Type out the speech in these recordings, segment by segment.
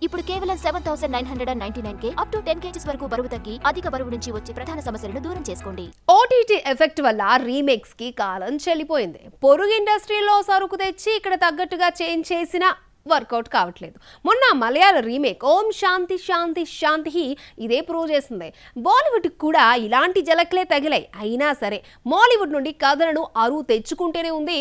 ఇప్పుడు కేవలం 7,999 up to 10 kgs వరకు బరువు తగ్గి అధిక బరువు నుంచి వచ్చే ప్రధాన సమస్యలను దూరం చేసుకోండి. ఓటీటీ ఎఫెక్ట్ వల్ల రీమేక్స్ కి కాలం చెల్లిపోయింది. పొరుగు ఇండస్ట్రీలో సరుకు తెచ్చి ఇక్కడ తగ్గట్టుగా చేంజ్ చేసిన వర్కౌట్ కావట్లేదు. మొన్న మలయాళ రీమేక్ ఓం శాంతి శాంతి శాంతి ఇదే ప్రూవ్ చేసింది. బాలీవుడ్ కూడా ఇలాంటి జలక్లే తగిలాయి. అయినా సరే మాలీవుడ్ నుండి కథలను అరువు తెచ్చుకుంటూనే ఉంది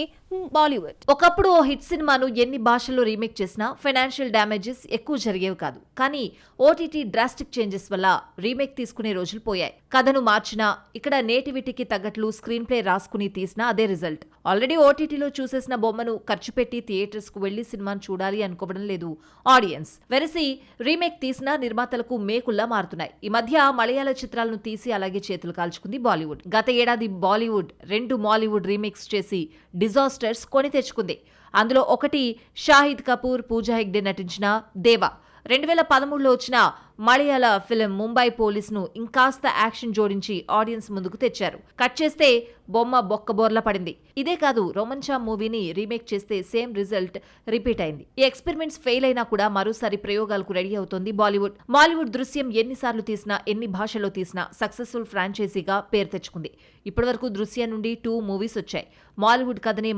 బాలీవుడ్. ఒకప్పుడు ఓ హిట్ సినిమాను ఎన్ని భాషల్లో రీమేక్ చేసినా ఫైనాన్షియల్ డ్యామేజెస్ ఎక్కువ జరిగేవి కాదు. కానీ ఓటీటీ డ్రాస్టిక్ చేంజెస్ వల్ల రీమేక్ తీసుకునే రోజులు పోయాయి. కథను మార్చినా, ఇక్కడ నేటివిటీకి తగ్గట్లు స్క్రీన్ ప్లే రాసుకుని తీసినా అదే రిజల్ట్. ఆల్రెడీ ఓటీటీలో చూసేసిన బొమ్మను ఖర్చు పెట్టి థియేటర్స్ కు వెళ్లి సినిమాను చూడాలి అనుకోవడం లేదు ఆడియన్స్. వెరసి రీమేక్ తీసినా నిర్మాతలకు మేకుల్లా మారుతున్నాయి. ఈ మధ్య మలయాళ చిత్రాలను తీసి అలాగే చేతులు కాల్చుకుంది బాలీవుడ్. గత ఏడాది బాలీవుడ్ 2 మాలీవుడ్ రీమేక్స్ చేసి డిజాస్టర్స్ కొని తెచ్చుకుంది. అందులో ఒకటి షాహిద్ కపూర్, పూజా హెగ్డే నటించిన దేవా. 2013లో వచ్చిన మలయాళ ఫిలిం ముంబై పోలీసును ఇంకాస్త యాక్షన్ జోడించి ఆడియన్స్ ముందుకు తెచ్చారు. కట్ చేస్తే బొమ్మ బొక్కబోర్లా పడింది. ఇదే కాదు, రోమన్షా మూవీని రీమేక్ చేస్తే సేమ్ రిజల్ట్ రిపీట్ అయింది. ఈ ఎక్స్పెరిమెంట్స్ ఫెయిల్ అయినా కూడా మరోసారి ప్రయోగాలకు రెడీ అవుతోంది బాలీవుడ్. మాలీవుడ్ దృశ్యం ఎన్నిసార్లు తీసినా, ఎన్ని భాషల్లో తీసినా సక్సెస్ఫుల్ ఫ్రాంచైజీగా పేరు తెచ్చుకుంది. ఇప్పటివరకు దృశ్యం నుండి 2 మూవీస్ వచ్చాయి. మాలీవుడ్ కథని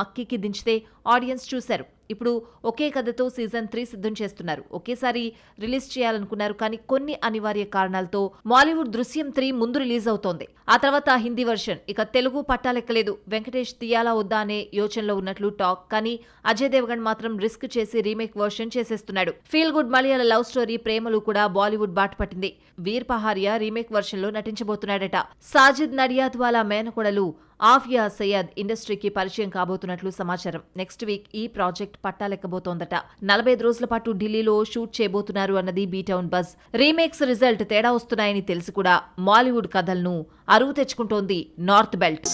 మక్కికి దించితే ఆడియన్స్ చూశారు. ఇప్పుడు ఒకే కథతో సీజన్ 3 సిద్ధం చేస్తున్నారు. ఒకేసారి రిలీజ్ చేయాలనుకున్నారు, కానీ కొన్ని అనివార్య కారణాలతో మాలీవుడ్ దృశ్యం 3 ముందు రిలీజ్ అవుతోంది. ఆ తర్వాత హిందీ వర్షన్. ఇక తెలుగు పట్టాలెక్కలేదు. వెంకటేష్ తీయాలా వద్దా అనే యోచనలో ఉన్నట్లు టాక్. కానీ అజయ్ దేవగన్ మాత్రం రిస్క్ చేసి రీమేక్ వర్షన్ చేసేస్తున్నాడు. ఫీల్ గుడ్ మలయాళ లవ్ స్టోరీ ప్రేమలు కూడా బాలీవుడ్ బాట పట్టింది. వీర్ పహారియా రీమేక్ వర్షన్ లో నటించబోతున్నాడట. సాజిద్ నడియాద్వాలా మేనకోడలు ఆఫియా సయ్యద్ ఇండస్ట్రీకి పరిచయం కాబోతున్నట్లు సమాచారం. నెక్స్ట్ వీక్ ఈ ప్రాజెక్ట్ పట్టాలెక్కబోతోందట. 45 రోజుల పాటు ఢిల్లీలో షూట్ చేయబోతున్నారు అన్నది బీటౌన్ బజ్. రీమేక్స్ రిజల్ట్ తేడా వస్తున్నాయని తెలిసి కూడా మాలీవుడ్ కథలను అరువు తెచ్చుకుంటోంది నార్త్ బెల్ట్.